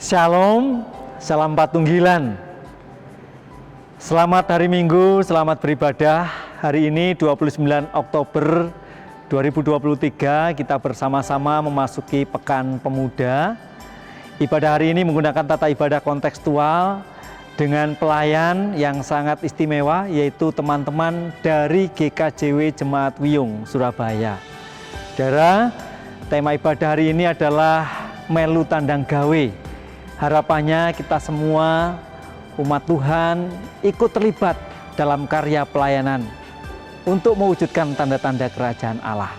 Shalom, salam Patunggilan. Selamat hari Minggu, selamat beribadah. Hari ini 29 Oktober 2023 kita bersama-sama memasuki Pekan Pemuda. Ibadah hari ini menggunakan tata ibadah kontekstual dengan pelayan yang sangat istimewa, yaitu teman-teman dari GKJW Jemaat Wiyung, Surabaya. Saudara, tema ibadah hari ini adalah melu tandang gawe. Harapannya kita semua umat Tuhan ikut terlibat dalam karya pelayanan untuk mewujudkan tanda-tanda kerajaan Allah.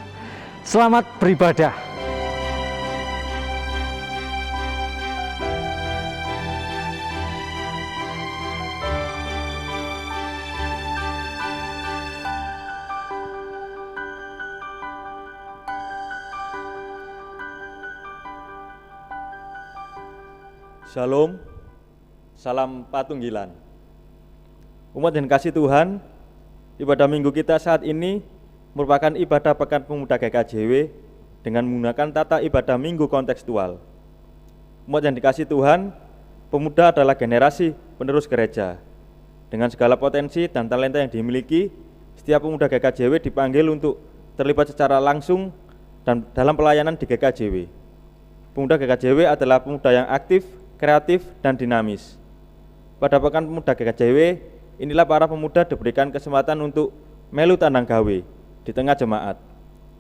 Selamat beribadah. Shalom, salam Patunggilan. Umat yang kasih Tuhan, ibadah minggu kita saat ini merupakan ibadah Pekan Pemuda GKJW dengan menggunakan tata ibadah minggu kontekstual. Umat yang dikasih Tuhan, pemuda adalah generasi penerus gereja. Dengan segala potensi dan talenta yang dimiliki, setiap pemuda GKJW dipanggil untuk terlibat secara langsung dan dalam pelayanan di GKJW. Pemuda GKJW adalah pemuda yang aktif, kreatif, dan dinamis. Pada Pekan Pemuda GKJW, inilah para pemuda diberikan kesempatan untuk melu tandang gawe di tengah jemaat.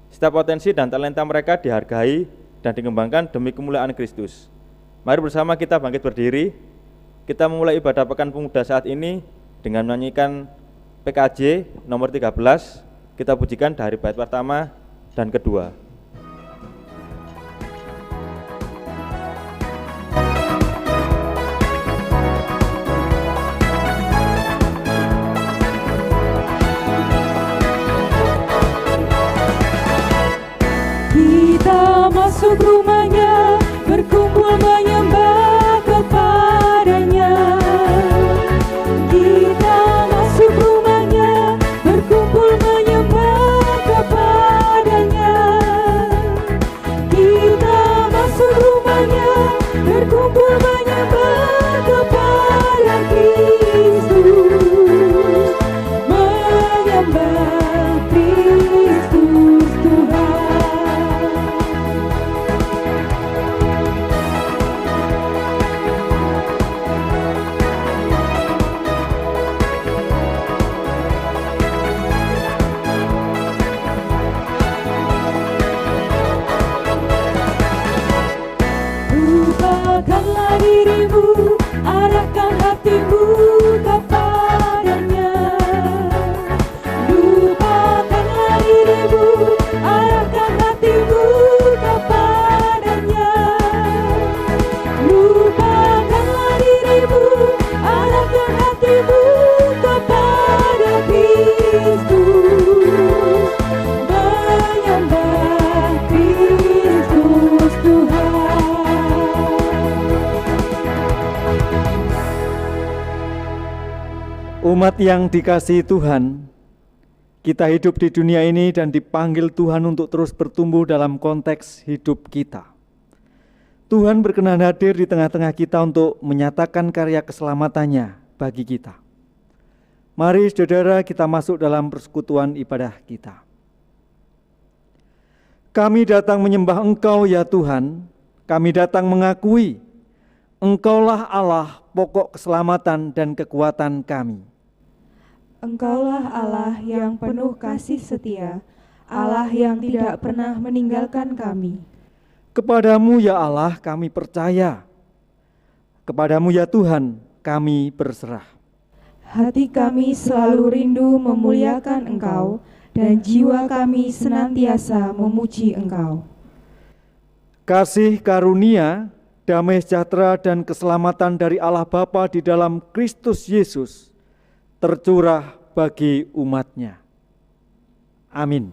Setiap potensi dan talenta mereka dihargai dan dikembangkan demi kemuliaan Kristus. Mari bersama kita bangkit berdiri. Kita memulai ibadah Pekan Pemuda saat ini dengan menyanyikan PKJ nomor 13. Kita pujikan dari bait pertama dan kedua. Masuk rumahnya, berkumpul menyembah kepadanya. Kita masuk rumahnya, berkumpul menyembah kepadanya. Kita masuk rumahnya, berkumpul menyembah kepada Kristus. Menyembah Kristus Tuhan. Lupakanlah dirimu, arahkan hatimu kepadanya. Lupakanlah dirimu, arahkan hatimu kepadanya. Lupakanlah dirimu, arahkan hatimu kepada Kristus. Menyembah Kristus Tuhan. Umat yang dikasihi Tuhan, kita hidup di dunia ini dan dipanggil Tuhan untuk terus bertumbuh dalam konteks hidup kita. Tuhan berkenan hadir di tengah-tengah kita untuk menyatakan karya keselamatannya bagi kita. Mari saudara kita masuk dalam persekutuan ibadah kita. Kami datang menyembah Engkau ya Tuhan, kami datang mengakui Engkaulah Allah pokok keselamatan dan kekuatan kami. Engkaulah Allah yang penuh kasih setia, Allah yang tidak pernah meninggalkan kami. Kepadamu ya Allah kami percaya, kepadamu ya Tuhan kami berserah. Hati kami selalu rindu memuliakan Engkau, dan jiwa kami senantiasa memuji Engkau. Kasih karunia, damai sejahtera dan keselamatan dari Allah Bapa di dalam Kristus Yesus tercurah bagi umat-Nya. Amin.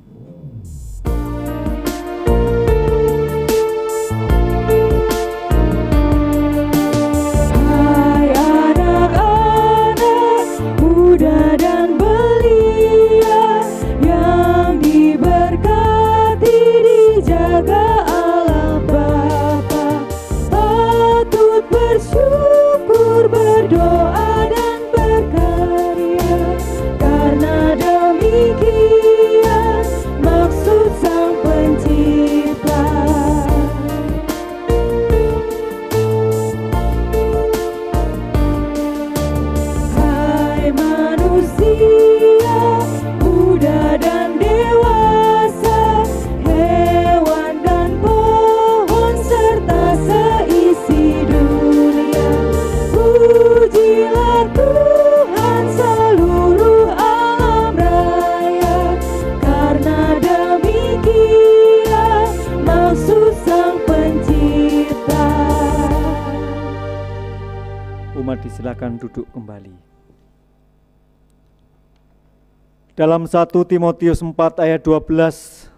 Hai anak-anak muda dan belia yang diberkati dijaga Allah Bapa, patut Silakan duduk kembali. Dalam 1 Timotius 4 ayat 12,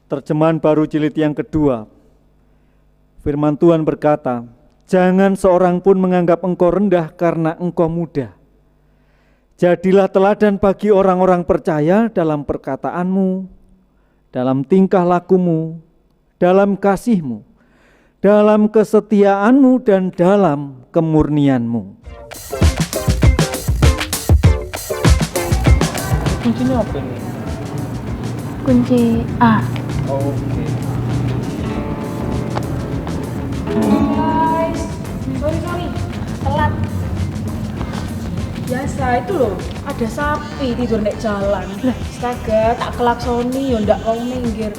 terjemahan baru jilid yang kedua, firman Tuhan berkata, "Jangan seorang pun menganggap engkau rendah karena engkau muda. Jadilah teladan bagi orang-orang percaya dalam perkataanmu, dalam tingkah lakumu, dalam kasihmu, dalam kesetiaanmu, dan dalam kemurnianmu." Kuncinya apa nih? Kunci A. Oke. Guys, sorry, telat. Biasa itu loh, ada sapi tidur nek jalan. Astaga, tak kelaksoni yo ndak mau minggir.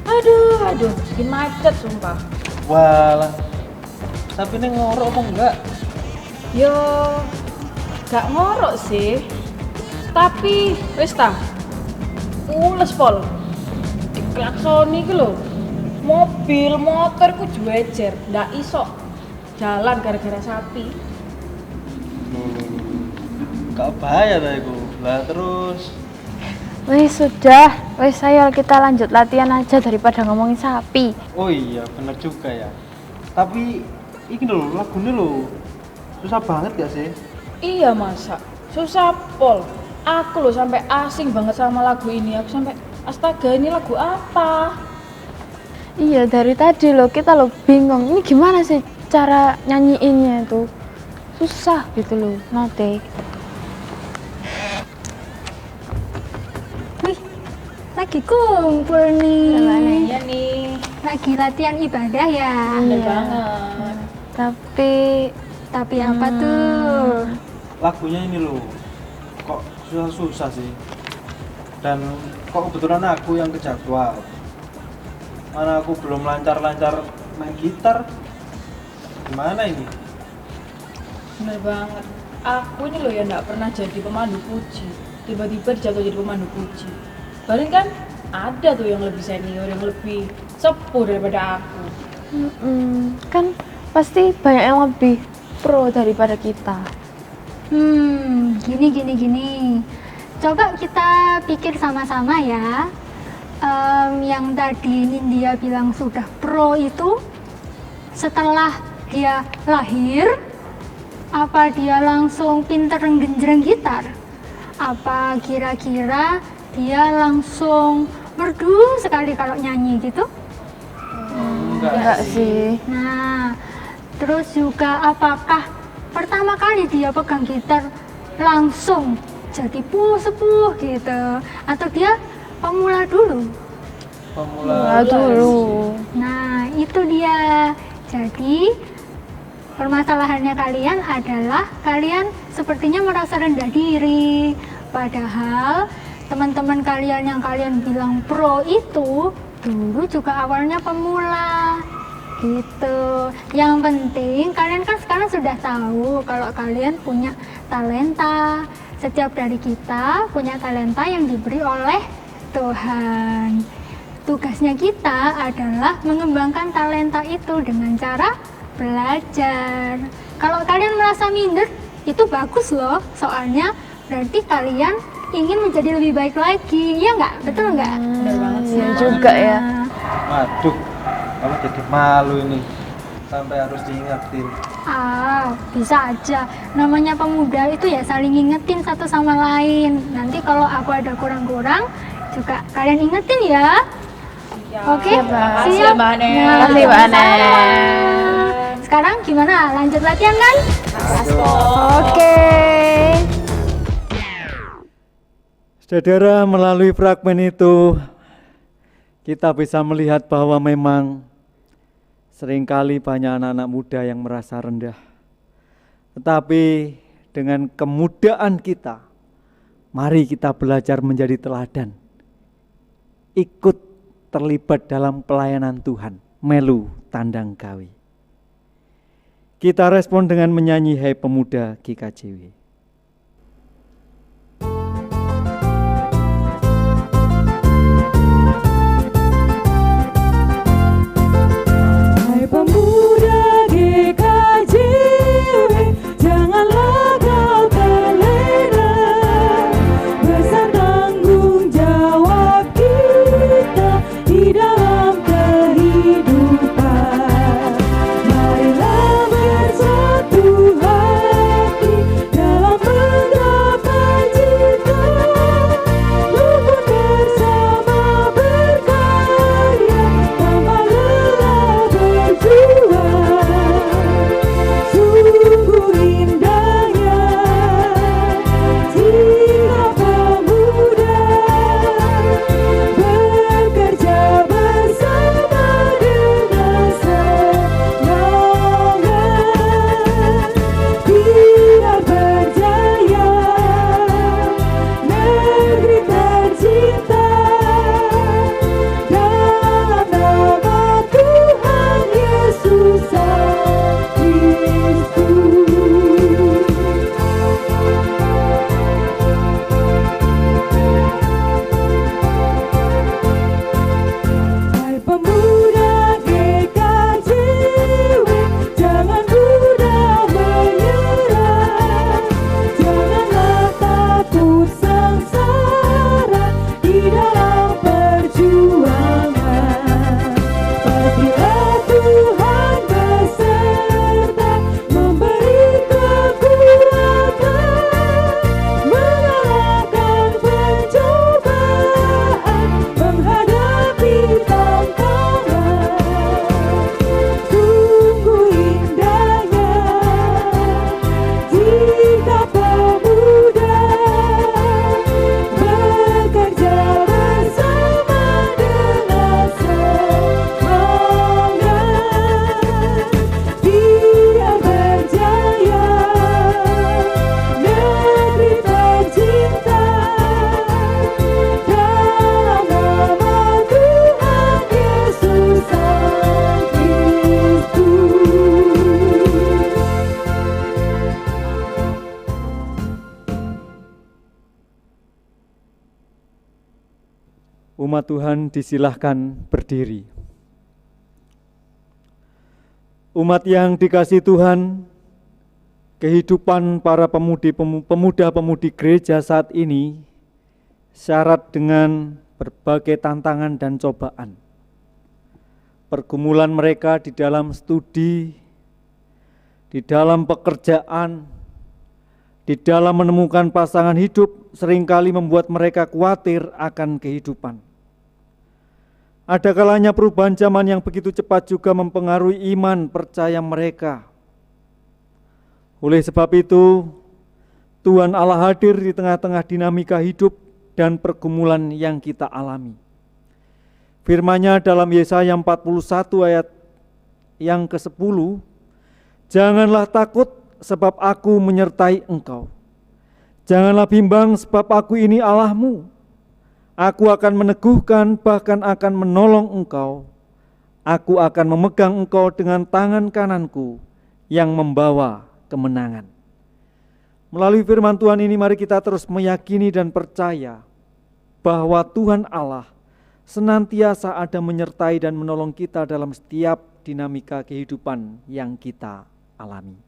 Aduh, bikin macet sumpah. Walah. Tapi ini ngorok apa enggak? Yo, gak ngorok sih. Tapi wis ta. Ules pol. Diklaksoni iki lho. Mobil, motor ku juejer, ndak iso jalan gara-gara sapi. Gak bahaya ta iku. Lah terus Wis sudah, wis ayo kita lanjut latihan aja daripada ngomongin sapi. oh iya bener juga ya. Tapi ini lho lagunya lho susah banget gak sih? Iya masa, susah pol. Aku loh sampai asing banget sama lagu ini. Aku sampai astaga ini lagu apa? Iya dari tadi loh kita loh bingung ini gimana sih cara nyanyiinnya itu susah gitu loh note. Wih, lagi kumpul nih. Iya nih, Lagi latihan ibadah ya. bener banget. Tapi apa tuh? Lagunya ini loh kok susah sih. Dan kok kebetulan aku yang kejadwal. Mana aku belum lancar-lancar main gitar. Gimana ini? Bener banget. Aku ini loh ya nggak pernah jadi pemandu puji. Tiba-tiba jatuh jadi pemandu puji. Paling kan ada tuh yang lebih senior, yang lebih sepuh daripada aku. Kan pasti banyak yang lebih pro daripada kita. Gini. Coba kita pikir sama-sama ya. Yang tadi Nindya bilang sudah pro itu setelah dia lahir, apa dia langsung pinter nggenjreng gitar? Apa kira-kira dia langsung merdu sekali kalau nyanyi gitu? Enggak sih. Nah, terus juga apakah pertama kali dia pegang gitar langsung jadi sepuh gitu? Atau dia pemula dulu? Pemula Dulu. Nah, itu dia. Jadi, permasalahannya kalian adalah kalian sepertinya merasa rendah diri. Padahal, teman-teman kalian yang kalian bilang pro itu dulu juga awalnya pemula. Gitu. Yang penting, kalian kan sekarang sudah tahu kalau kalian punya talenta. Setiap dari kita punya talenta yang diberi oleh Tuhan. Tugasnya kita adalah mengembangkan talenta itu dengan cara belajar. Kalau kalian merasa minder, itu bagus loh. Soalnya berarti kalian ingin menjadi lebih baik lagi. Iya nggak? Betul nggak? Bener banget sih. Iya juga ya. Waduh, aku jadi malu ini. Sampai harus diingetin. Bisa aja. Namanya pemuda itu ya saling ngingetin satu sama lain. Nanti kalau aku ada kurang-kurang, juga kalian ingetin ya. Oke? Makasih Siap? Mbak Anen. Nah, Makasih, Mbak Anen. sama-sama. Sekarang gimana? Lanjut latihan kan? Oke. Saudara, melalui fragmen itu kita bisa melihat bahwa memang seringkali banyak anak-anak muda yang merasa rendah. Tetapi dengan kemudaan kita, mari kita belajar menjadi teladan. Ikut terlibat dalam pelayanan Tuhan, melu tandang gawe. Kita respon dengan menyanyi Hai Pemuda GKJW. Hai pemuda GKJW, Umat Tuhan disilahkan berdiri. Umat yang dikasihi Tuhan, kehidupan para pemuda-pemudi gereja saat ini syarat dengan berbagai tantangan dan cobaan. Pergumulan mereka di dalam studi, di dalam pekerjaan, di dalam menemukan pasangan hidup seringkali membuat mereka khawatir akan kehidupan. Ada kalanya perubahan zaman yang begitu cepat juga mempengaruhi iman percaya mereka. Oleh sebab itu, Tuhan Allah hadir di tengah-tengah dinamika hidup dan pergumulan yang kita alami. Firman-Nya dalam Yesaya 41 ayat yang ke-10, "Janganlah takut sebab aku menyertai engkau. Janganlah bimbang sebab aku ini Allahmu. Aku akan meneguhkan, bahkan akan menolong engkau. Aku akan memegang engkau dengan tangan kananku yang membawa kemenangan." Melalui firman Tuhan ini mari kita terus meyakini dan percaya bahwa Tuhan Allah senantiasa ada menyertai dan menolong kita dalam setiap dinamika kehidupan yang kita alami.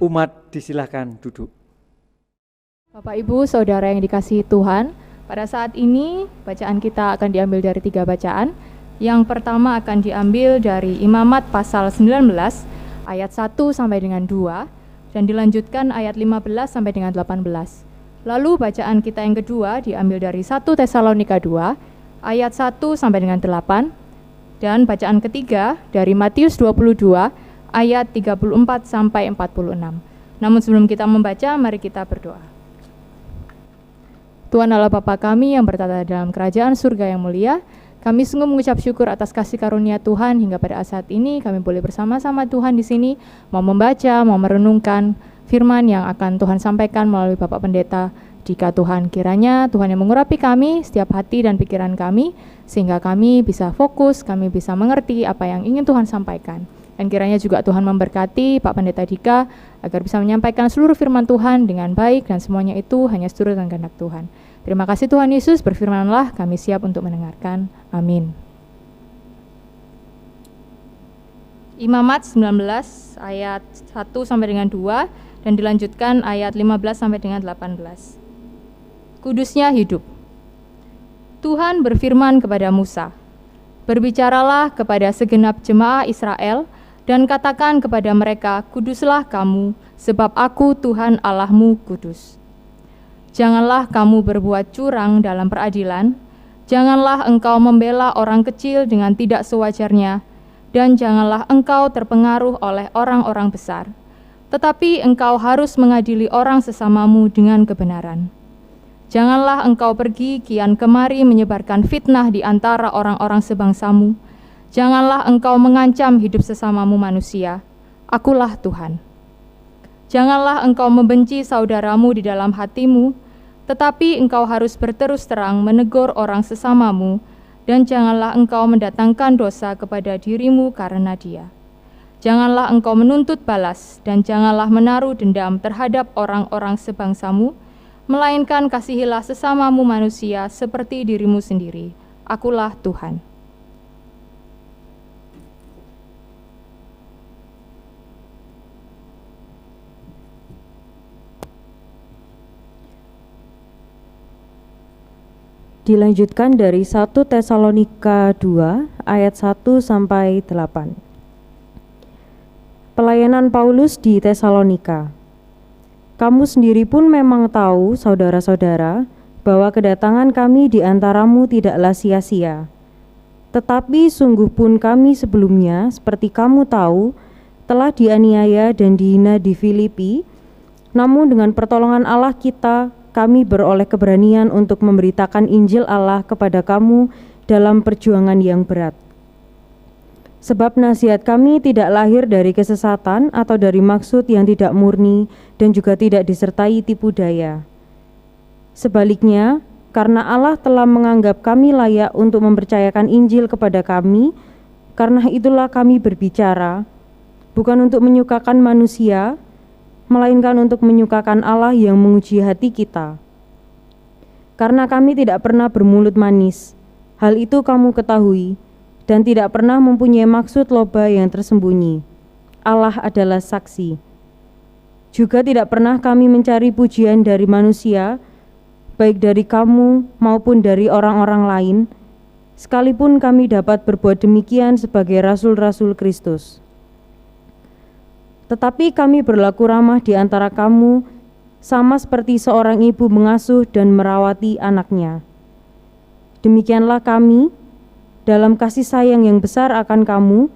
Umat disilahkan duduk. Bapak Ibu Saudara yang dikasihi Tuhan, pada saat ini bacaan kita akan diambil dari 3 bacaan. Yang pertama akan diambil dari Imamat pasal 19 ayat 1 sampai dengan 2 dan dilanjutkan ayat 15 sampai dengan 18. Lalu bacaan kita yang kedua diambil dari 1 Tesalonika 2 ayat 1 sampai dengan 8 dan bacaan ketiga dari Matius 22 ayat 34 sampai 46. Namun sebelum kita membaca, mari kita berdoa. Tuhan Allah Bapa kami yang bertata dalam kerajaan surga yang mulia, kami sungguh mengucap syukur atas kasih karunia Tuhan hingga pada saat ini kami boleh bersama-sama Tuhan di sini, mau membaca, mau merenungkan firman yang akan Tuhan sampaikan melalui Bapak Pendeta Dika. Tuhan kiranya Tuhan yang mengurapi kami, setiap hati dan pikiran kami, sehingga kami bisa fokus, kami bisa mengerti apa yang ingin Tuhan sampaikan. Dan kiranya juga Tuhan memberkati Pak Pendeta Dika agar bisa menyampaikan seluruh firman Tuhan dengan baik dan semuanya itu hanya seturut dengan kehendak Tuhan. Terima kasih Tuhan Yesus, berfirmanlah, kami siap untuk mendengarkan. Amin. Imamat 19 ayat 1 sampai dengan 2 dan dilanjutkan ayat 15 sampai dengan 18. Kudusnya hidup. Tuhan berfirman kepada Musa, "Berbicaralah kepada segenap jemaah Israel dan katakan kepada mereka, kuduslah kamu, sebab aku Tuhan Allahmu kudus. Janganlah kamu berbuat curang dalam peradilan, janganlah engkau membela orang kecil dengan tidak sewajarnya, dan janganlah engkau terpengaruh oleh orang-orang besar, tetapi engkau harus mengadili orang sesamamu dengan kebenaran. Janganlah engkau pergi kian kemari menyebarkan fitnah di antara orang-orang sebangsamu. Janganlah engkau mengancam hidup sesamamu manusia. Akulah Tuhan. Janganlah engkau membenci saudaramu di dalam hatimu, tetapi engkau harus berterus terang menegur orang sesamamu, dan janganlah engkau mendatangkan dosa kepada dirimu karena dia. Janganlah engkau menuntut balas, dan janganlah menaruh dendam terhadap orang-orang sebangsamu, melainkan kasihilah sesamamu manusia seperti dirimu sendiri. Akulah Tuhan. Dilanjutkan dari 1 Tesalonika 2 ayat 1 sampai 8. Pelayanan Paulus di Tesalonika. Kamu sendiri pun memang tahu, saudara-saudara, bahwa kedatangan kami di antaramu tidaklah sia-sia. Tetapi sungguh pun kami sebelumnya, seperti kamu tahu, telah dianiaya dan dihina di Filipi, namun dengan pertolongan Allah kita, kami beroleh keberanian untuk memberitakan Injil Allah kepada kamu dalam perjuangan yang berat. Sebab nasihat kami tidak lahir dari kesesatan atau dari maksud yang tidak murni dan juga tidak disertai tipu daya. Sebaliknya, karena Allah telah menganggap kami layak untuk mempercayakan Injil kepada kami, karena itulah kami berbicara, bukan untuk menyukakan manusia, melainkan untuk menyukakan Allah yang menguji hati kita. Karena kami tidak pernah bermulut manis, hal itu kamu ketahui, dan tidak pernah mempunyai maksud loba yang tersembunyi. Allah adalah saksi. Juga tidak pernah kami mencari pujian dari manusia, baik dari kamu maupun dari orang-orang lain, sekalipun kami dapat berbuat demikian sebagai rasul-rasul Kristus. Tetapi kami berlaku ramah di antara kamu, sama seperti seorang ibu mengasuh dan merawati anaknya. Demikianlah kami, dalam kasih sayang yang besar akan kamu,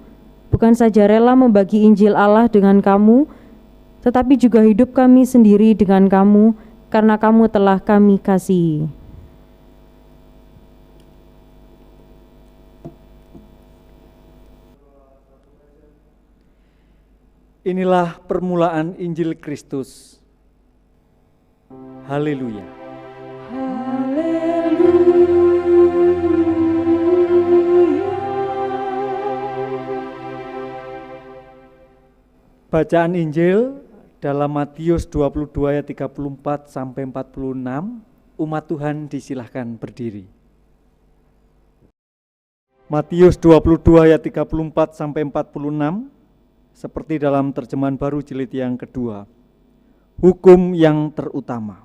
bukan saja rela membagi Injil Allah dengan kamu, tetapi juga hidup kami sendiri dengan kamu, karena kamu telah kami kasihi. Inilah permulaan Injil Kristus. Haleluya. Bacaan Injil dalam Matius 22 ayat 34 sampai 46, umat Tuhan disilahkan berdiri. Matius 22 ayat 34 sampai 46, seperti dalam terjemahan baru jilid yang kedua. Hukum yang terutama.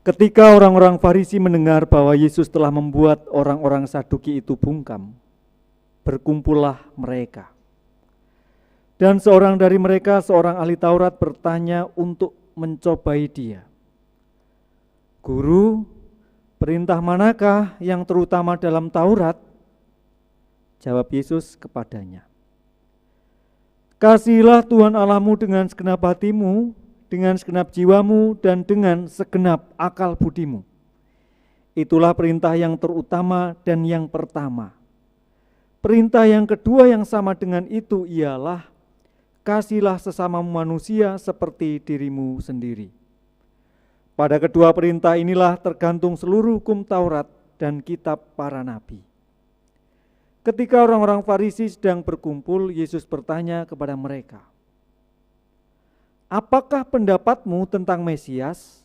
Ketika orang-orang Farisi mendengar bahwa Yesus telah membuat orang-orang Saduki itu bungkam, berkumpullah mereka. Dan seorang dari mereka, seorang ahli Taurat, bertanya untuk mencobai dia. Guru, perintah manakah yang terutama dalam Taurat? Jawab Yesus kepadanya. Kasihilah Tuhan Allahmu dengan segenap hatimu, dengan segenap jiwamu, dan dengan segenap akal budimu. Itulah perintah yang terutama dan yang pertama. Perintah yang kedua yang sama dengan itu ialah, kasihilah sesamamu manusia seperti dirimu sendiri. Pada kedua perintah inilah tergantung seluruh hukum Taurat dan kitab para nabi. Ketika orang-orang Farisi sedang berkumpul, Yesus bertanya kepada mereka, apakah pendapatmu tentang Mesias?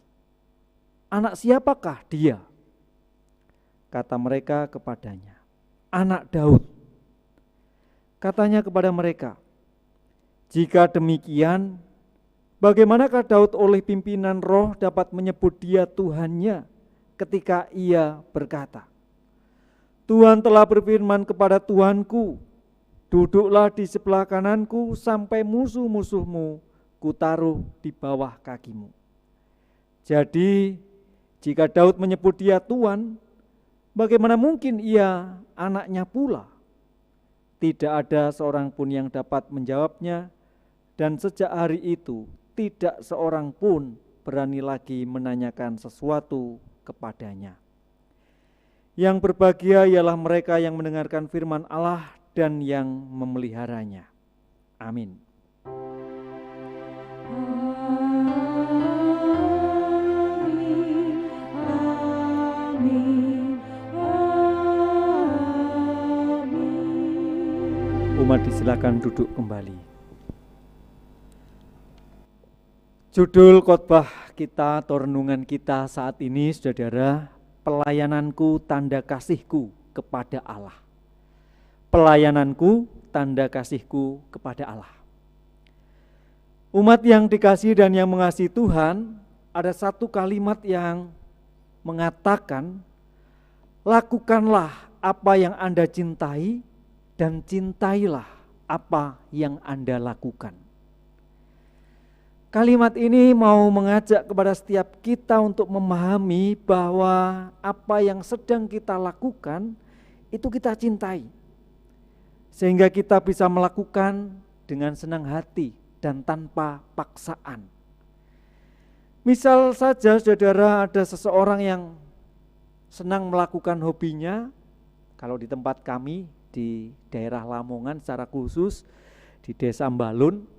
Anak siapakah dia? Kata mereka kepadanya, anak Daud. Katanya kepada mereka, jika demikian, bagaimanakah Daud oleh pimpinan roh dapat menyebut dia Tuhannya ketika ia berkata, Tuhan telah berfirman kepada Tuhanku, duduklah di sebelah kananku sampai musuh-musuhmu kutaruh di bawah kakimu. Jadi, jika Daud menyebut dia Tuhan, bagaimana mungkin ia anaknya pula? Tidak ada seorang pun yang dapat menjawabnya, dan sejak hari itu tidak seorang pun berani lagi menanyakan sesuatu kepadanya. Yang berbahagia ialah mereka yang mendengarkan firman Allah dan yang memeliharanya. Amin. Umat disilakan duduk kembali. Judul khotbah kita atau renungan kita saat ini, saudara, pelayananku tanda kasihku kepada Allah. Pelayananku tanda kasihku kepada Allah. Umat yang dikasihi dan yang mengasihi Tuhan, ada satu kalimat yang mengatakan, lakukanlah apa yang Anda cintai dan cintailah apa yang Anda lakukan. Kalimat ini mau mengajak kepada setiap kita untuk memahami bahwa apa yang sedang kita lakukan itu kita cintai. Sehingga kita bisa melakukan dengan senang hati dan tanpa paksaan. Misal saja saudara, ada seseorang yang senang melakukan hobinya. Kalau di tempat kami di daerah Lamongan secara khusus di Desa Mbalun,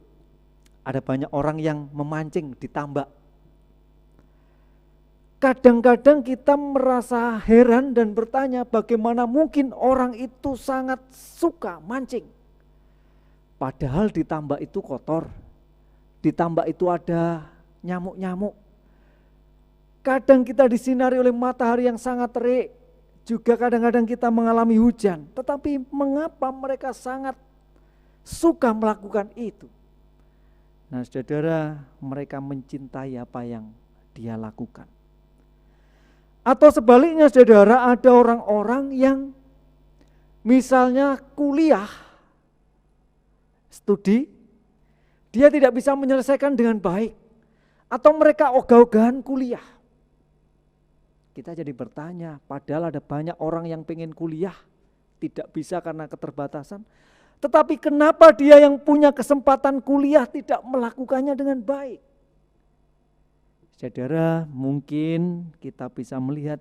ada banyak orang yang memancing di tambak. Kadang-kadang kita merasa heran dan bertanya, bagaimana mungkin orang itu sangat suka mancing. Padahal di tambak itu kotor, di tambak itu ada nyamuk-nyamuk. Kadang kita disinari oleh matahari yang sangat terik, juga kadang-kadang kita mengalami hujan. Tetapi mengapa mereka sangat suka melakukan itu? Nah saudara, mereka mencintai apa yang dia lakukan. Atau sebaliknya saudara, ada orang-orang yang misalnya kuliah, studi, dia tidak bisa menyelesaikan dengan baik. Atau mereka ogah-ogahan kuliah. Kita jadi bertanya, padahal ada banyak orang yang pengen kuliah, tidak bisa karena keterbatasan. Tetapi kenapa dia yang punya kesempatan kuliah tidak melakukannya dengan baik? Saudara, mungkin kita bisa melihat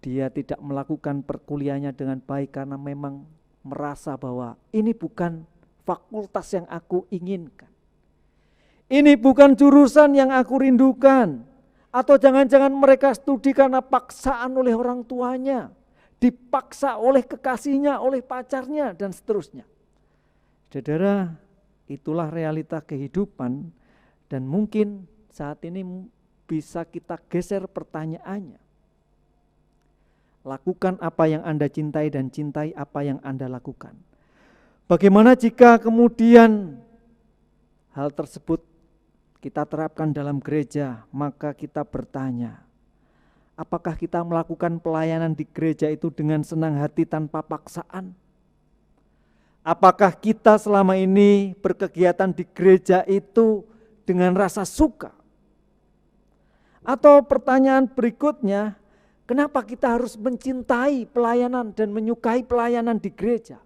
dia tidak melakukan perkuliahannya dengan baik karena memang merasa bahwa ini bukan fakultas yang aku inginkan. Ini bukan jurusan yang aku rindukan. Atau jangan-jangan mereka studi karena paksaan oleh orang tuanya, dipaksa oleh kekasihnya, oleh pacarnya, dan seterusnya. Saudara, itulah realita kehidupan dan mungkin saat ini bisa kita geser pertanyaannya. Lakukan apa yang Anda cintai dan cintai apa yang Anda lakukan. Bagaimana jika kemudian hal tersebut kita terapkan dalam gereja, maka kita bertanya, apakah kita melakukan pelayanan di gereja itu dengan senang hati tanpa paksaan? Apakah kita selama ini berkegiatan di gereja itu dengan rasa suka? Atau pertanyaan berikutnya, kenapa kita harus mencintai pelayanan dan menyukai pelayanan di gereja?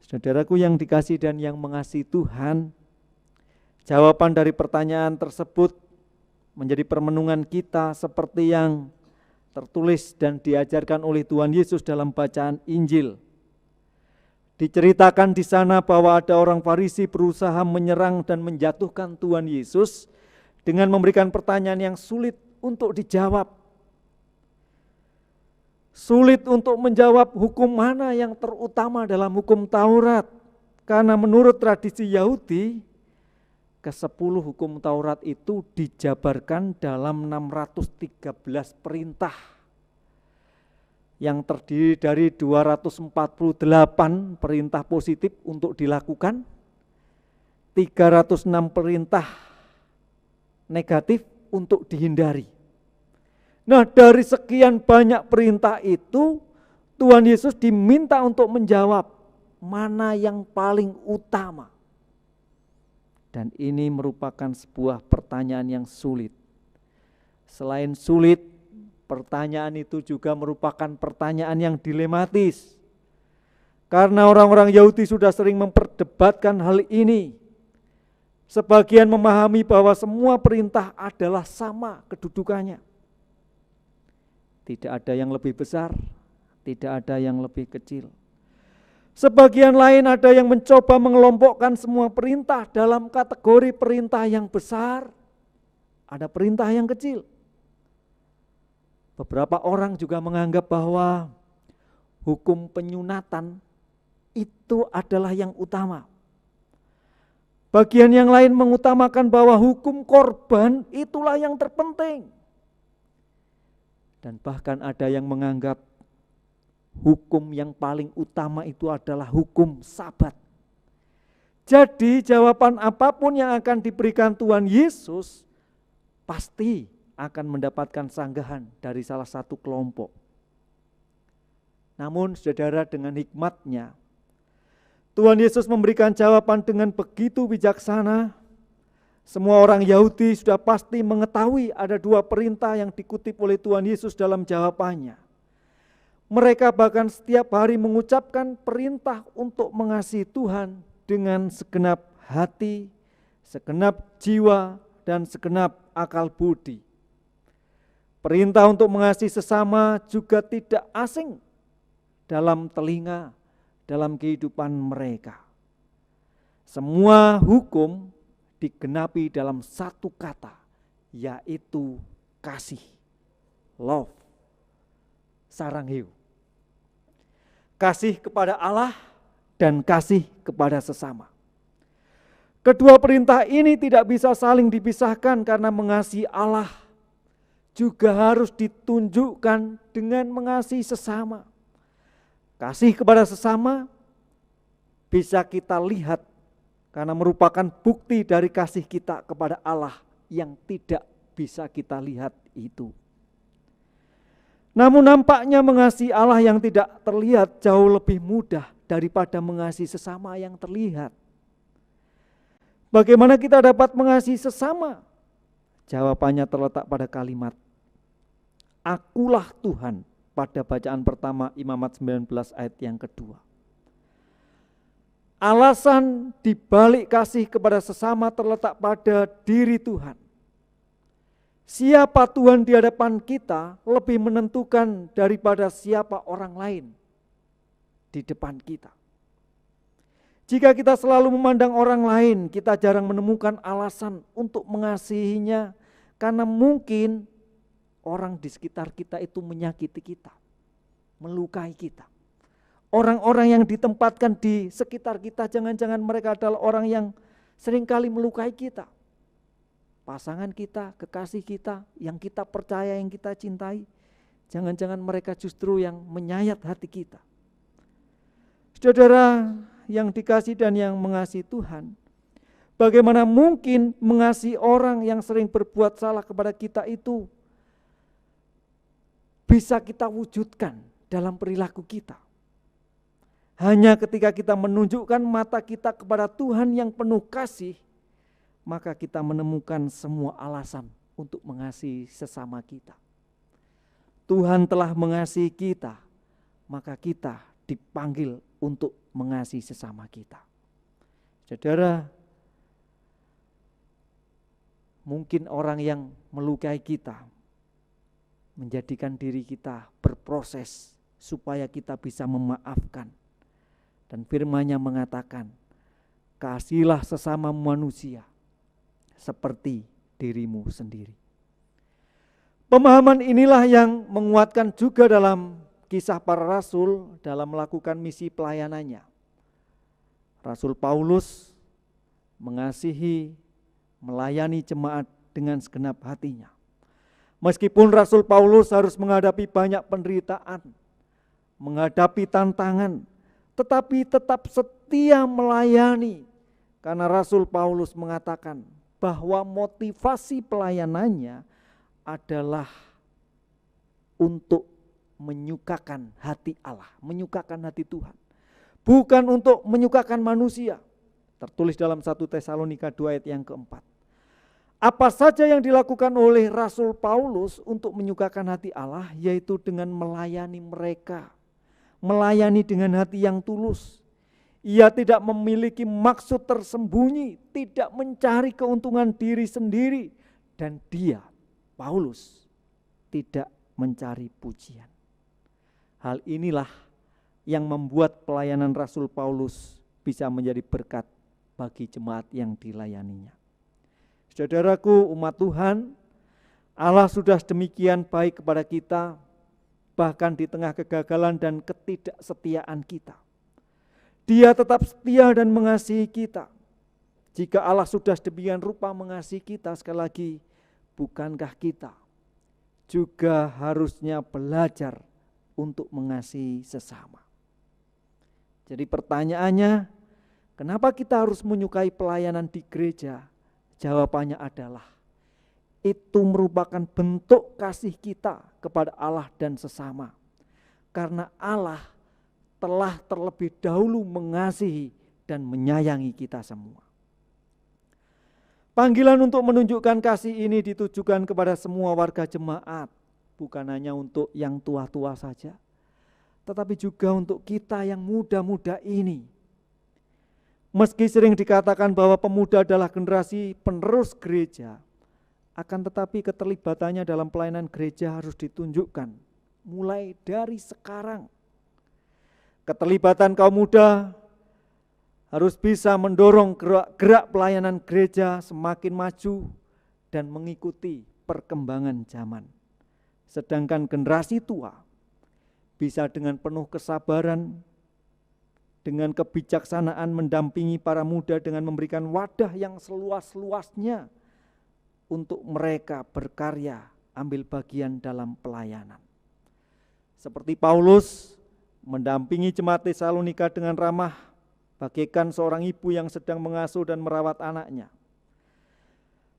Saudaraku yang dikasihi dan yang mengasihi Tuhan, jawaban dari pertanyaan tersebut menjadi permenungan kita seperti yang tertulis dan diajarkan oleh Tuhan Yesus dalam bacaan Injil. Diceritakan di sana bahwa ada orang Farisi berusaha menyerang dan menjatuhkan Tuhan Yesus dengan memberikan pertanyaan yang sulit untuk dijawab. Sulit untuk menjawab hukum mana yang terutama dalam hukum Taurat. Karena menurut tradisi Yahudi, ke-10 hukum Taurat itu dijabarkan dalam 613 perintah yang terdiri dari 248 perintah positif untuk dilakukan, 306 perintah negatif untuk dihindari. Nah, dari sekian banyak perintah itu, Tuhan Yesus diminta untuk menjawab mana yang paling utama. Dan ini merupakan sebuah pertanyaan yang sulit. Selain sulit, pertanyaan itu juga merupakan pertanyaan yang dilematis. Karena orang-orang Yahudi sudah sering memperdebatkan hal ini. Sebagian memahami bahwa semua perintah adalah sama kedudukannya. Tidak ada yang lebih besar, tidak ada yang lebih kecil. Sebagian lain ada yang mencoba mengelompokkan semua perintah dalam kategori perintah yang besar, ada perintah yang kecil. Beberapa orang juga menganggap bahwa hukum penyunatan itu adalah yang utama. Bagian yang lain mengutamakan bahwa hukum korban itulah yang terpenting. Dan bahkan ada yang menganggap hukum yang paling utama itu adalah hukum Sabat. Jadi jawaban apapun yang akan diberikan Tuhan Yesus pasti akan mendapatkan sanggahan dari salah satu kelompok. Namun saudara, dengan hikmatnya Tuhan Yesus memberikan jawaban dengan begitu bijaksana. Semua orang Yahudi sudah pasti mengetahui ada dua perintah yang dikutip oleh Tuhan Yesus dalam jawabannya. Mereka bahkan setiap hari mengucapkan perintah untuk mengasihi Tuhan dengan segenap hati, segenap jiwa, dan segenap akal budi. Perintah untuk mengasihi sesama juga tidak asing dalam telinga, dalam kehidupan mereka. Semua hukum digenapi dalam satu kata, yaitu kasih, love, sarangheu. Kasih kepada Allah dan kasih kepada sesama. Kedua perintah ini tidak bisa saling dipisahkan karena mengasihi Allah juga harus ditunjukkan dengan mengasihi sesama. Kasih kepada sesama bisa kita lihat karena merupakan bukti dari kasih kita kepada Allah yang tidak bisa kita lihat itu. Namun nampaknya mengasihi Allah yang tidak terlihat jauh lebih mudah daripada mengasihi sesama yang terlihat. Bagaimana kita dapat mengasihi sesama? Jawabannya terletak pada kalimat, akulah Tuhan, pada bacaan pertama Imamat 19 ayat yang kedua. Alasan dibalik kasih kepada sesama terletak pada diri Tuhan. Siapa Tuhan di hadapan kita lebih menentukan daripada siapa orang lain di depan kita. Jika kita selalu memandang orang lain, kita jarang menemukan alasan untuk mengasihinya karena mungkin orang di sekitar kita itu menyakiti kita, melukai kita. Orang-orang yang ditempatkan di sekitar kita, jangan-jangan mereka adalah orang yang seringkali melukai kita. Pasangan kita, kekasih kita, yang kita percaya, yang kita cintai, jangan-jangan mereka justru yang menyayat hati kita. Saudara yang dikasihi dan yang mengasihi Tuhan, bagaimana mungkin mengasihi orang yang sering berbuat salah kepada kita itu bisa kita wujudkan dalam perilaku kita. Hanya ketika kita menunjukkan mata kita kepada Tuhan yang penuh kasih, maka kita menemukan semua alasan untuk mengasihi sesama kita. Tuhan telah mengasihi kita, maka kita dipanggil untuk mengasihi sesama kita. Saudara, mungkin orang yang melukai kita menjadikan diri kita berproses supaya kita bisa memaafkan. Dan firman-Nya mengatakan, kasihilah sesama manusia seperti dirimu sendiri. Pemahaman inilah yang menguatkan juga dalam kisah para rasul dalam melakukan misi pelayanannya. Rasul Paulus mengasihi, melayani jemaat dengan segenap hatinya. Meskipun Rasul Paulus harus menghadapi banyak penderitaan, menghadapi tantangan, tetapi tetap setia melayani. Karena Rasul Paulus mengatakan bahwa motivasi pelayanannya adalah untuk menyukakan hati Allah, menyukakan hati Tuhan. Bukan untuk menyukakan manusia. Tertulis dalam 1 Tesalonika 2 ayat yang keempat. Apa saja yang dilakukan oleh Rasul Paulus untuk menyukakan hati Allah, yaitu dengan melayani mereka. Melayani dengan hati yang tulus. Ia tidak memiliki maksud tersembunyi, tidak mencari keuntungan diri sendiri, dan dia, Paulus, tidak mencari pujian. Hal inilah yang membuat pelayanan Rasul Paulus bisa menjadi berkat bagi jemaat yang dilayaninya. Saudaraku, umat Tuhan, Allah sudah demikian baik kepada kita, bahkan di tengah kegagalan dan ketidaksetiaan kita. Dia tetap setia dan mengasihi kita. Jika Allah sudah sedemikian rupa mengasihi kita, sekali lagi, bukankah kita juga harusnya belajar untuk mengasihi sesama? Jadi pertanyaannya, kenapa kita harus menyukai pelayanan di gereja? Jawabannya adalah, itu merupakan bentuk kasih kita kepada Allah dan sesama. Karena Allah telah terlebih dahulu mengasihi dan menyayangi kita semua. Panggilan untuk menunjukkan kasih ini ditujukan kepada semua warga jemaat, bukan hanya untuk yang tua-tua saja, tetapi juga untuk kita yang muda-muda ini. Meski sering dikatakan bahwa pemuda adalah generasi penerus gereja, akan tetapi keterlibatannya dalam pelayanan gereja harus ditunjukkan mulai dari sekarang. Keterlibatan kaum muda harus bisa mendorong gerak pelayanan gereja semakin maju dan mengikuti perkembangan zaman. Sedangkan generasi tua bisa dengan penuh kesabaran, dengan kebijaksanaan mendampingi para muda dengan memberikan wadah yang seluas-luasnya untuk mereka berkarya, ambil bagian dalam pelayanan. Seperti Paulus mendampingi jemaat Tesalonika dengan ramah, bagaikan seorang ibu yang sedang mengasuh dan merawat anaknya.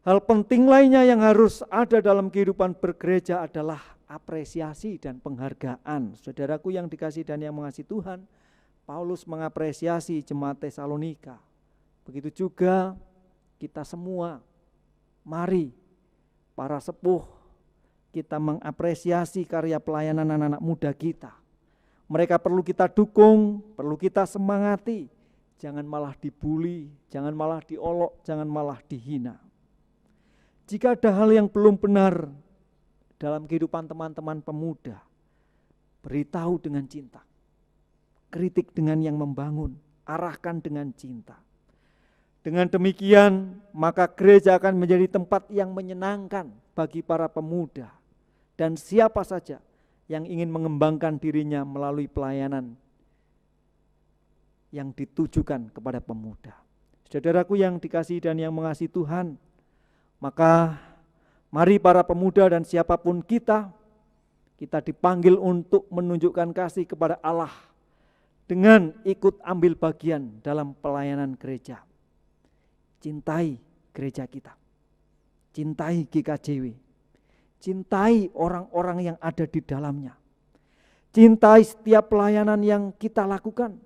Hal penting lainnya yang harus ada dalam kehidupan bergereja adalah apresiasi dan penghargaan. Saudaraku yang dikasihi dan yang mengasihi Tuhan, Paulus mengapresiasi jemaat Tesalonika. Begitu juga kita semua. Mari para sepuh kita mengapresiasi karya pelayanan anak-anak muda kita. Mereka perlu kita dukung, perlu kita semangati. Jangan malah dibully, jangan malah diolok, jangan malah dihina. Jika ada hal yang belum benar dalam kehidupan teman-teman pemuda, beritahu dengan cinta. Kritik dengan yang membangun, arahkan dengan cinta. Dengan demikian, maka gereja akan menjadi tempat yang menyenangkan bagi para pemuda dan siapa saja yang ingin mengembangkan dirinya melalui pelayanan yang ditujukan kepada pemuda. Saudaraku yang dikasihi dan yang mengasihi Tuhan, maka mari para pemuda dan siapapun kita dipanggil untuk menunjukkan kasih kepada Allah dengan ikut ambil bagian dalam pelayanan gereja. Cintai gereja kita, cintai GKJW, cintai orang-orang yang ada di dalamnya, cintai setiap pelayanan yang kita lakukan,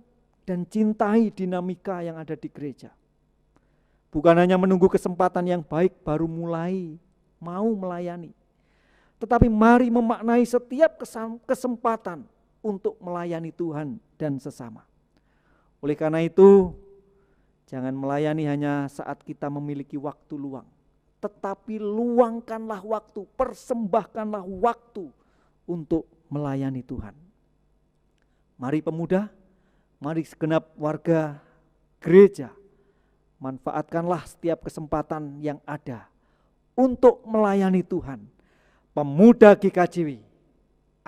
dan cintai dinamika yang ada di gereja. Bukan hanya menunggu kesempatan yang baik baru mulai mau melayani, tetapi mari memaknai setiap kesempatan untuk melayani Tuhan dan sesama. Oleh karena itu, jangan melayani hanya saat kita memiliki waktu luang, tetapi luangkanlah waktu, persembahkanlah waktu untuk melayani Tuhan. Mari pemuda, mari segenap warga gereja, manfaatkanlah setiap kesempatan yang ada untuk melayani Tuhan. Pemuda GKJW,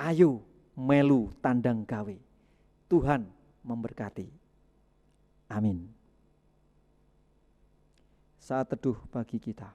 ayo melu tandang gawe. Tuhan memberkati. Amin. Saat teduh bagi kita.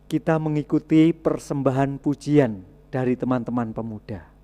Kita mengikuti persembahan pujian dari teman-teman pemuda.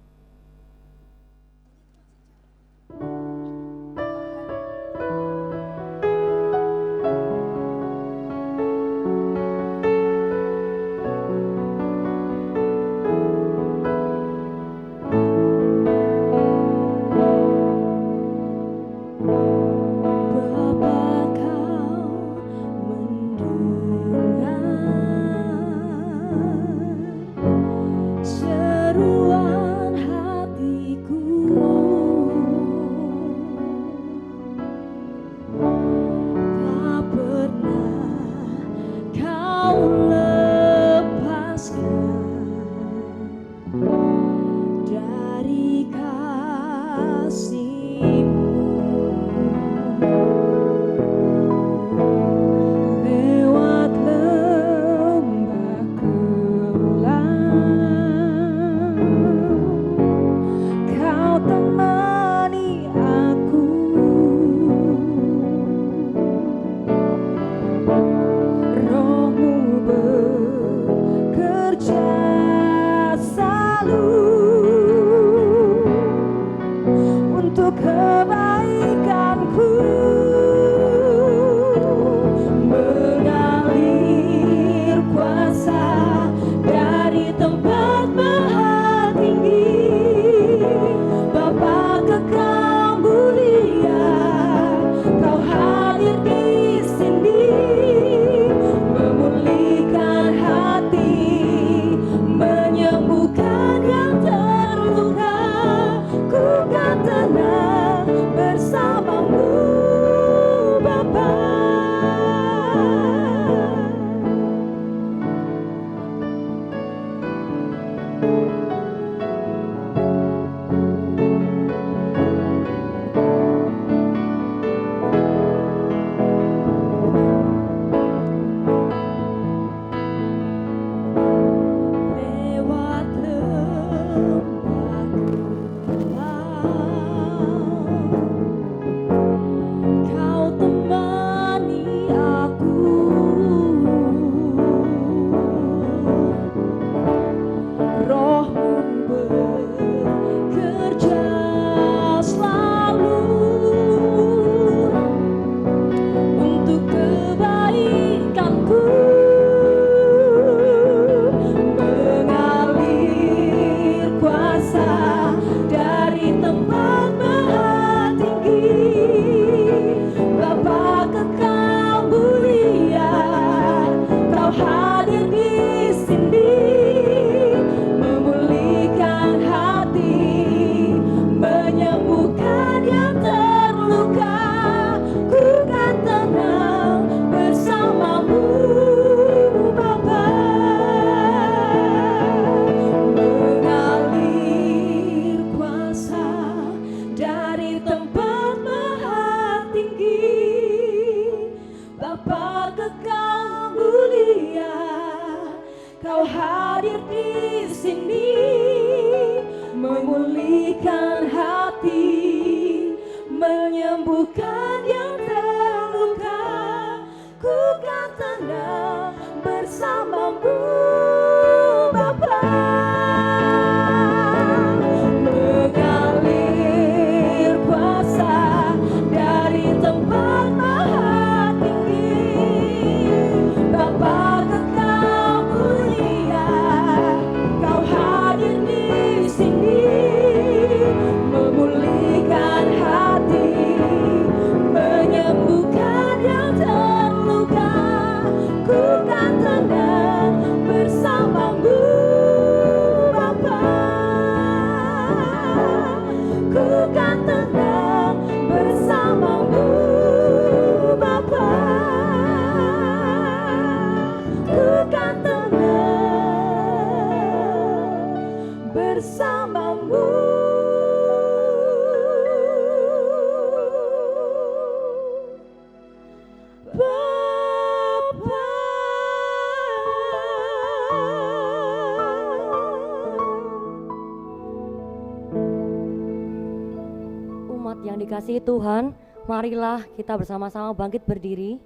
Yang dikasihi Tuhan, marilah kita bersama-sama bangkit berdiri.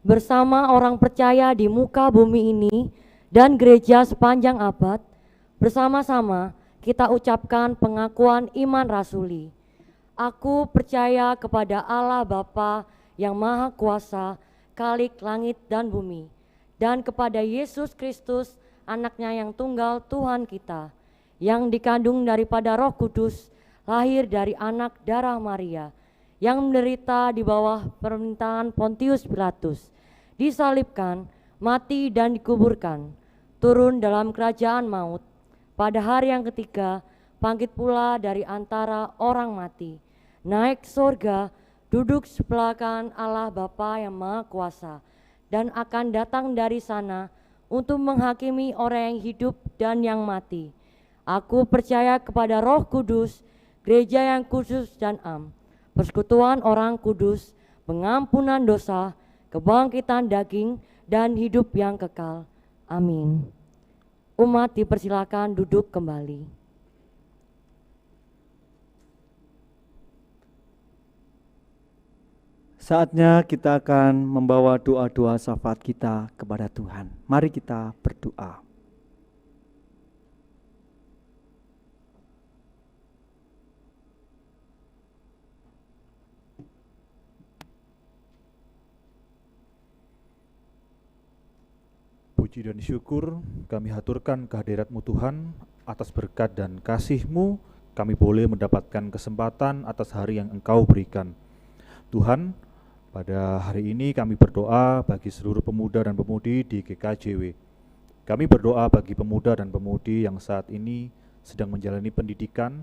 bersama orang percaya di muka bumi ini dan gereja sepanjang abad, bersama-sama kita ucapkan pengakuan iman rasuli. Aku percaya kepada Allah Bapa yang Maha Kuasa, Khalik langit dan bumi, dan kepada Yesus Kristus, anaknya yang tunggal Tuhan kita, yang dikandung daripada Roh Kudus, lahir dari anak darah Maria, yang menderita di bawah pemerintahan Pontius Pilatus, disalibkan, mati dan dikuburkan, turun dalam kerajaan maut, pada hari yang ketiga bangkit pula dari antara orang mati, naik surga, duduk sebelah kanan Allah Bapa yang Maha Kuasa, dan akan datang dari sana untuk menghakimi orang yang hidup dan yang mati. Aku percaya kepada Roh Kudus, gereja yang kudus dan am, persekutuan orang kudus, pengampunan dosa, kebangkitan daging, dan hidup yang kekal. Amin. Umat dipersilakan duduk kembali. Saatnya kita akan membawa doa-doa syafaat kita kepada Tuhan. Mari kita berdoa. Puji dan syukur kami haturkan kehadirat-Mu Tuhan, atas berkat dan kasih-Mu kami boleh mendapatkan kesempatan atas hari yang Engkau berikan. Tuhan, pada hari ini kami berdoa bagi seluruh pemuda dan pemudi di GKJW. Kami berdoa bagi pemuda dan pemudi yang saat ini sedang menjalani pendidikan,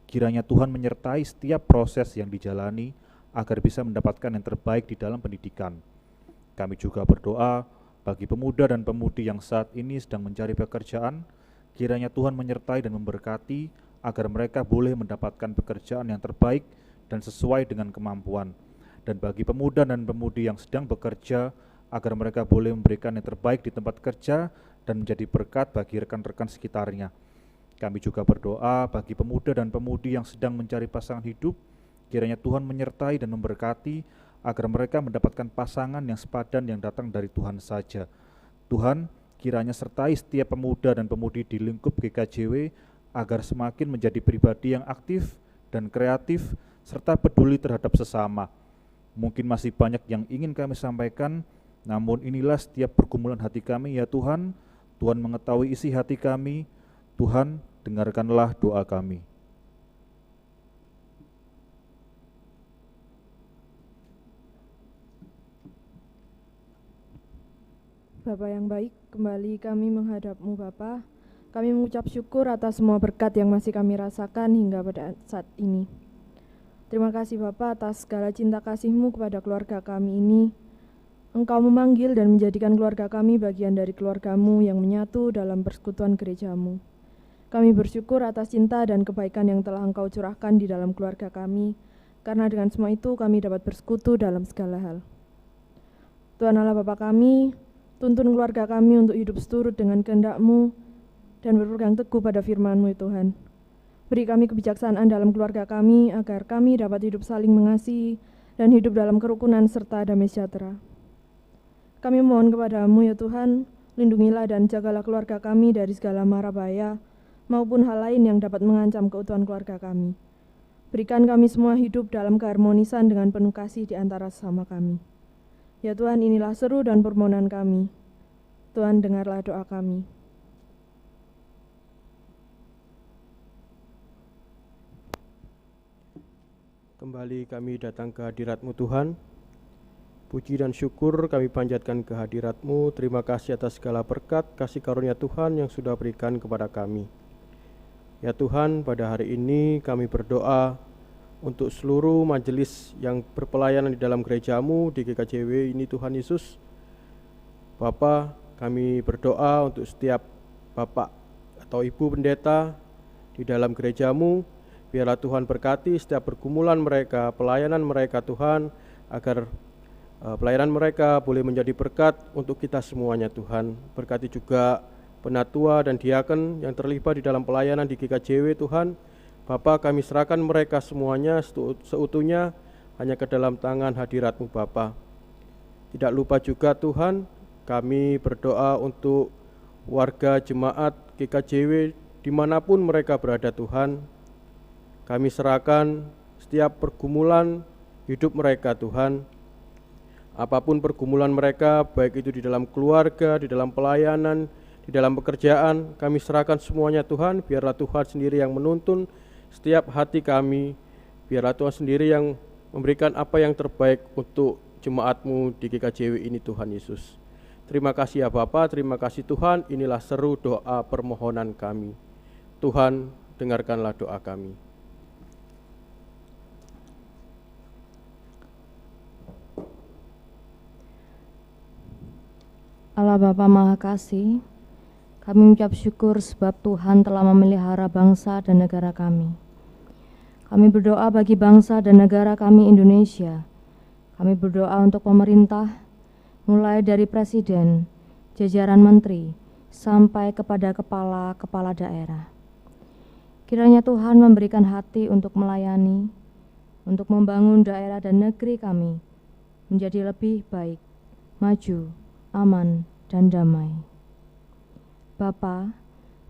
kiranya Tuhan menyertai setiap proses yang dijalani agar bisa mendapatkan yang terbaik di dalam pendidikan. Kami juga berdoa bagi pemuda dan pemudi yang saat ini sedang mencari pekerjaan, kiranya Tuhan menyertai dan memberkati agar mereka boleh mendapatkan pekerjaan yang terbaik dan sesuai dengan kemampuan. Dan bagi pemuda dan pemudi yang sedang bekerja, agar mereka boleh memberikan yang terbaik di tempat kerja dan menjadi berkat bagi rekan-rekan sekitarnya. Kami juga berdoa bagi pemuda dan pemudi yang sedang mencari pasangan hidup, kiranya Tuhan menyertai dan memberkati agar mereka mendapatkan pasangan yang sepadan yang datang dari Tuhan saja. Tuhan, kiranya sertai setiap pemuda dan pemudi di lingkup GKJW agar semakin menjadi pribadi yang aktif dan kreatif serta peduli terhadap sesama. Mungkin masih banyak yang ingin kami sampaikan, namun inilah setiap pergumulan hati kami ya Tuhan. Tuhan mengetahui isi hati kami. Tuhan, dengarkanlah doa kami. Bapa yang baik, kembali kami menghadap-Mu Bapa. Kami mengucap syukur atas semua berkat yang masih kami rasakan hingga pada saat ini. Terima kasih Bapa atas segala cinta kasih-Mu kepada keluarga kami ini. Engkau memanggil dan menjadikan keluarga kami bagian dari keluarga-Mu yang menyatu dalam persekutuan gereja-Mu. Kami bersyukur atas cinta dan kebaikan yang telah Engkau curahkan di dalam keluarga kami, karena dengan semua itu kami dapat bersekutu dalam segala hal. Tuhan Allah Bapa kami, tuntun keluarga kami untuk hidup seturut dengan kehendak-Mu dan berpegang teguh pada firman-Mu ya Tuhan. Beri kami kebijaksanaan dalam keluarga kami agar kami dapat hidup saling mengasihi dan hidup dalam kerukunan serta damai sejahtera. Kami mohon kepada-Mu ya Tuhan, lindungilah dan jagalah keluarga kami dari segala mara bahaya maupun hal lain yang dapat mengancam keutuhan keluarga kami. Berikan kami semua hidup dalam keharmonisan dengan penuh kasih di antara sesama kami. Ya Tuhan, inilah seru dan permohonan kami. Tuhan, dengarlah doa kami. Kembali kami datang ke hadirat-Mu Tuhan. Puji dan syukur kami panjatkan ke hadirat-Mu. Terima kasih atas segala berkat, kasih karunia Tuhan yang sudah berikan kepada kami. Ya Tuhan, pada hari ini kami berdoa untuk seluruh majelis yang berpelayanan di dalam gereja-Mu di GKJW ini Tuhan Yesus. Bapa, kami berdoa untuk setiap Bapak atau Ibu pendeta di dalam gereja-Mu. Biarlah Tuhan berkati setiap pergumulan mereka, pelayanan mereka Tuhan, agar pelayanan mereka boleh menjadi berkat untuk kita semuanya Tuhan. Berkati juga penatua dan diaken yang terlibat di dalam pelayanan di GKJW Tuhan. Bapa, kami serahkan mereka semuanya seutuhnya hanya ke dalam tangan hadirat-Mu Bapa. Tidak lupa juga Tuhan, kami berdoa untuk warga jemaat GKJW dimanapun mereka berada Tuhan. Kami serahkan setiap pergumulan hidup mereka Tuhan. Apapun pergumulan mereka, baik itu di dalam keluarga, di dalam pelayanan, di dalam pekerjaan, kami serahkan semuanya Tuhan. Biarlah Tuhan sendiri yang menuntun setiap hati kami. Biarlah Tuhan sendiri yang memberikan apa yang terbaik untuk jemaat-Mu di GKJW ini Tuhan Yesus. Terima kasih ya Bapa, terima kasih Tuhan. Inilah seru doa permohonan kami. Tuhan, dengarkanlah doa kami. Allah Bapa Maha Kasih, kami mengucap syukur sebab Tuhan telah memelihara bangsa dan negara kami. Kami berdoa bagi bangsa dan negara kami Indonesia. Kami berdoa untuk pemerintah, mulai dari presiden, jajaran menteri, sampai kepada kepala-kepala daerah. Kiranya Tuhan memberikan hati untuk melayani, untuk membangun daerah dan negeri kami menjadi lebih baik, maju, aman, dan damai. Bapa,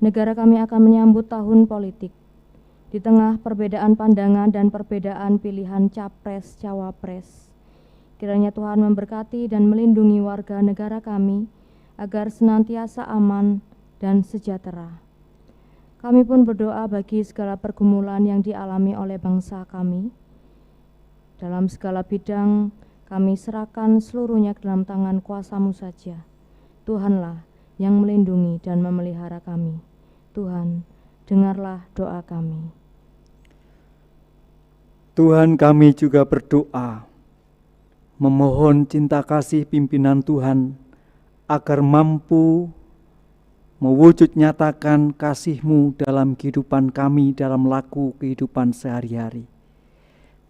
negara kami akan menyambut tahun politik. Di tengah perbedaan pandangan dan perbedaan pilihan capres-cawapres, kiranya Tuhan memberkati dan melindungi warga negara kami agar senantiasa aman dan sejahtera. Kami pun berdoa bagi segala pergumulan yang dialami oleh bangsa kami. Dalam segala bidang, kami serahkan seluruhnya ke dalam tangan kuasa-Mu saja. Tuhanlah yang melindungi dan memelihara kami. Tuhan, dengarlah doa kami. Tuhan, kami juga berdoa memohon cinta kasih pimpinan Tuhan agar mampu mewujud nyatakan kasih-Mu dalam kehidupan kami, dalam laku kehidupan sehari-hari.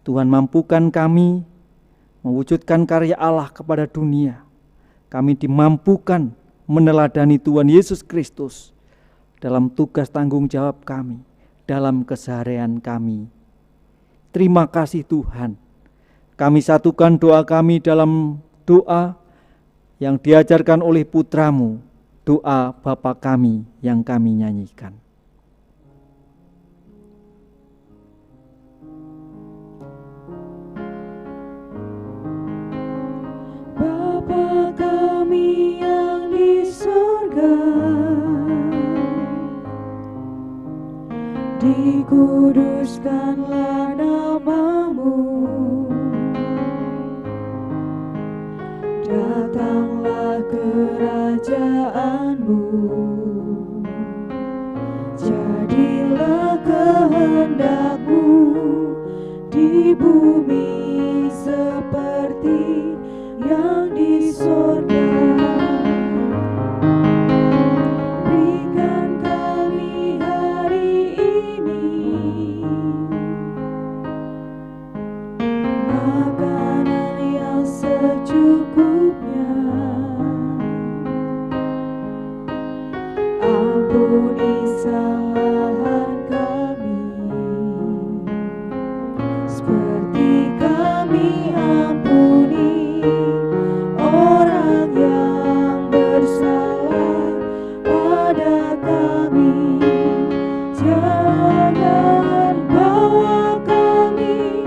Tuhan, mampukan kami mewujudkan karya Allah kepada dunia. Kami dimampukan meneladani Tuhan Yesus Kristus dalam tugas tanggung jawab kami, dalam keseharian kami. Terima kasih Tuhan. Kami satukan doa kami dalam doa yang diajarkan oleh putra-Mu, doa Bapa kami yang kami nyanyikan. Bapa kami yang di surga, dikuduskanlah nama-Mu, datanglah kerajaan-Mu, jadilah kehendak-Mu di bumi seperti yang di surga. Berikan kami hari ini makanan yang secukupnya. Ampuni kesalahan kami seperti kami ampuni orang yang bersalah pada kami. Jangan bawa kami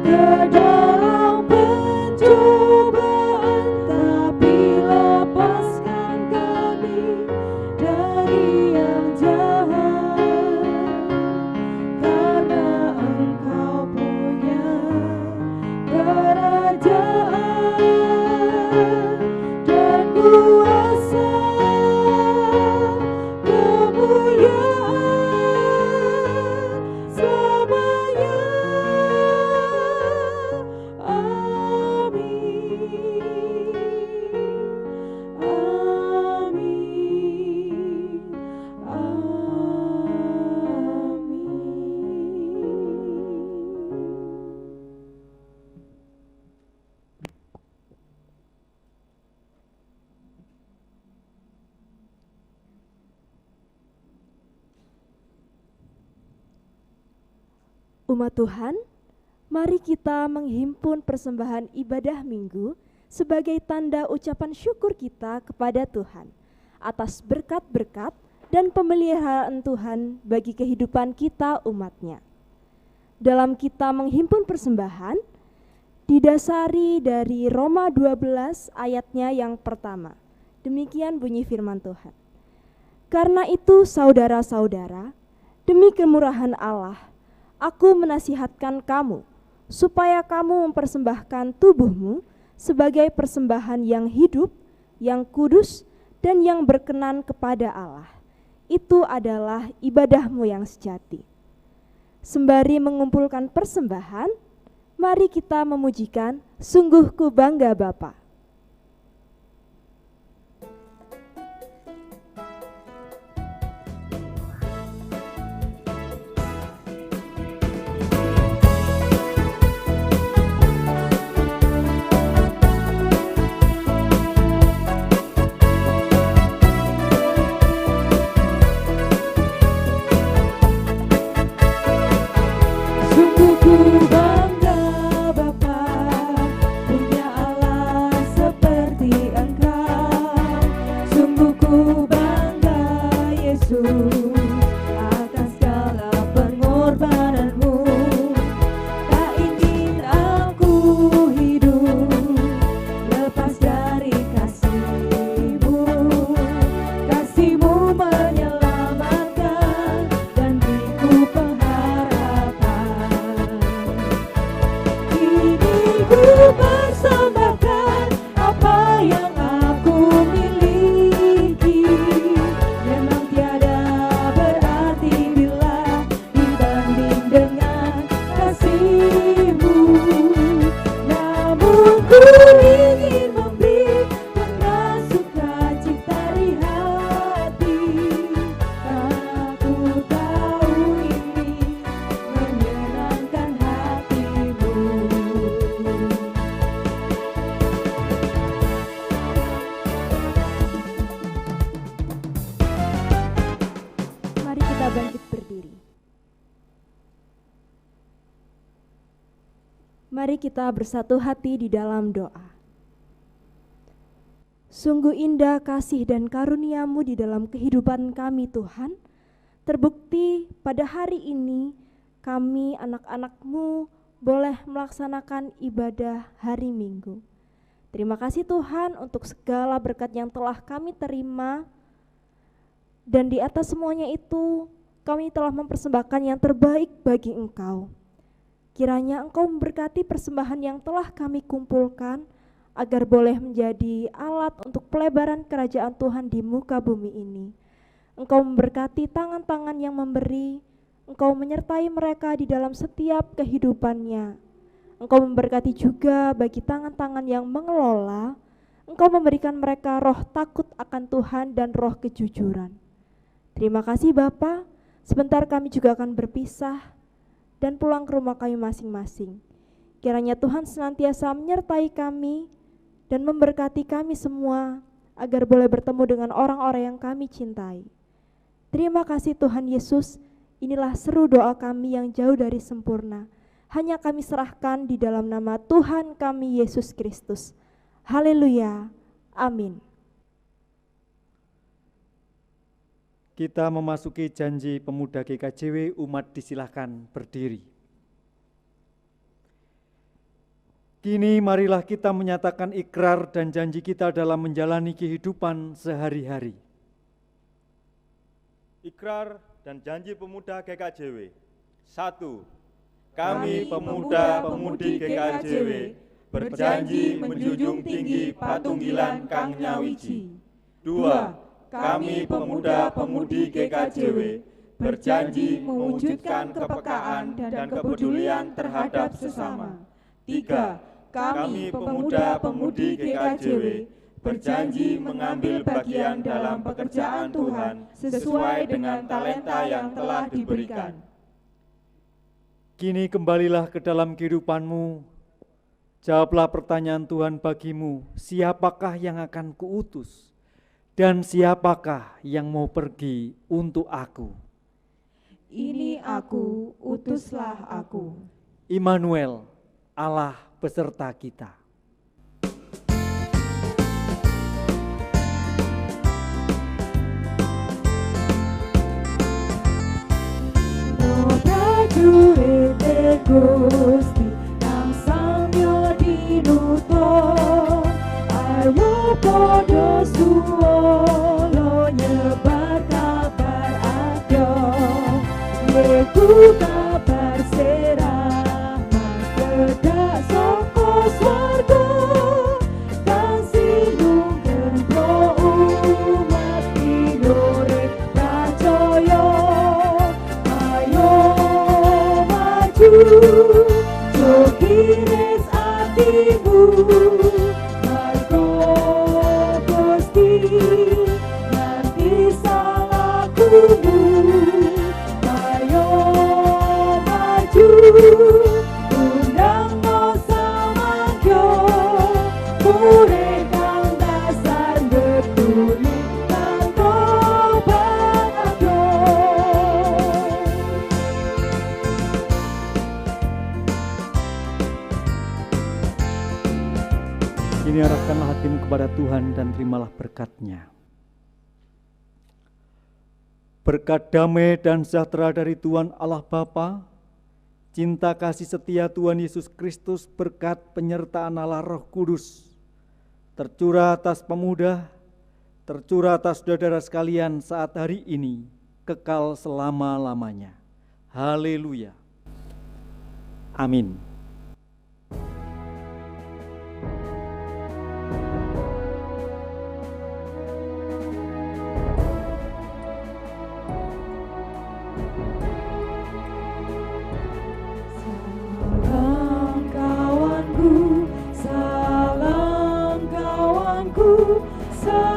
ke dalam pencobaan, tapi lepaskan kami dari yang jahat, karena Engkau punya kerajaan dan kuasa, kemuliaan selamanya. Amin. Umat Tuhan, mari kita menghimpun persembahan ibadah minggu sebagai tanda ucapan syukur kita kepada Tuhan atas berkat-berkat dan pemeliharaan Tuhan bagi kehidupan kita umatnya. Dalam kita menghimpun persembahan, didasari dari Roma 12 ayatnya yang pertama. Demikian bunyi firman Tuhan. Karena itu saudara-saudara, demi kemurahan Allah, aku menasihatkan kamu, supaya kamu mempersembahkan tubuhmu sebagai persembahan yang hidup, yang kudus, dan yang berkenan kepada Allah. Itu adalah ibadahmu yang sejati. Sembari mengumpulkan persembahan, mari kita memujikan Sungguh Ku Bangga Bapa. Sungguh ku bangga Bapa, punya Allah seperti Engkau. Sungguh ku bangga Yesus, akan segala pengorbananmu. Tak ingin aku hidup lepas dari kasih-Mu. Kasih-Mu menyelamatkan dan beriku pengharapan. Kini ku persembahkan apa yang aku miliki. Memang tiada berarti bila dibanding dengan kasih-Mu. Namun ku ingin memberi dengan sukacita di hati. Aku tahu ini menyenangkan hati-Mu. Mari kita bangkit berdiri. Mari kita bersatu hati di dalam doa. Sungguh indah kasih dan karunia-Mu di dalam kehidupan kami Tuhan. Terbukti pada hari ini kami anak-anak-Mu boleh melaksanakan ibadah hari Minggu. Terima kasih Tuhan untuk segala berkat yang telah kami terima. Dan di atas semuanya itu kami telah mempersembahkan yang terbaik bagi Engkau. Kiranya Engkau memberkati persembahan yang telah kami kumpulkan, agar boleh menjadi alat untuk pelebaran kerajaan Tuhan di muka bumi ini. Engkau memberkati tangan-tangan yang memberi, Engkau menyertai mereka di dalam setiap kehidupannya. Engkau memberkati juga bagi tangan-tangan yang mengelola, Engkau memberikan mereka roh takut akan Tuhan dan roh kejujuran. Terima kasih Bapa. Sebentar kami juga akan berpisah dan pulang ke rumah kami masing-masing. Kiranya Tuhan senantiasa menyertai kami dan memberkati kami semua agar boleh bertemu dengan orang-orang yang kami cintai. Terima kasih Tuhan Yesus. Inilah seru doa kami yang jauh dari sempurna. Hanya kami serahkan di dalam nama Tuhan kami Yesus Kristus. Haleluya. Amin. Kita memasuki janji pemuda GKJW, umat disilahkan berdiri. Kini marilah kita menyatakan ikrar dan janji kita dalam menjalani kehidupan sehari-hari. Ikrar dan janji pemuda GKJW. 1. Kami pemuda-pemudi GKJW berjanji menjunjung tinggi Patunggilan Kang Nyawiji. 2. Kami pemuda-pemudi GKJW berjanji mewujudkan kepekaan dan kepedulian terhadap sesama. 3. Kami pemuda-pemudi GKJW berjanji mengambil bagian dalam pekerjaan Tuhan sesuai dengan talenta yang telah diberikan. Kini kembalilah ke dalam kehidupanmu. Jawablah pertanyaan Tuhan bagimu, siapakah yang akan kuutus? Dan siapakah yang mau pergi untuk aku? Ini aku, utuslah aku. Immanuel, Allah beserta kita. prajurit Gusti nang samya dinuntun. Ayo padha suwala nyebar kabar adoh, yaiku kabar serahmat kedak saka swarga kang sinungken pro umat pinurip percaya. Ayo maju jogiris atimu, margo Gusti nganti salahkumu. Ayo maju undang no samangkyo, murih kang dasar betuli tanpa bangga. Kini arahkanlah hatimu kepada Tuhan dan terimalah berkat-Nya. Berkat damai dan sejahtera dari Tuhan Allah Bapa, cinta kasih setia Tuhan Yesus Kristus, berkat penyertaan Allah Roh Kudus, tercurah atas pemuda, tercurah atas saudara sekalian saat hari ini, kekal selama-lamanya. Haleluya. Amin. Salam kawanku, salam kawanku, salam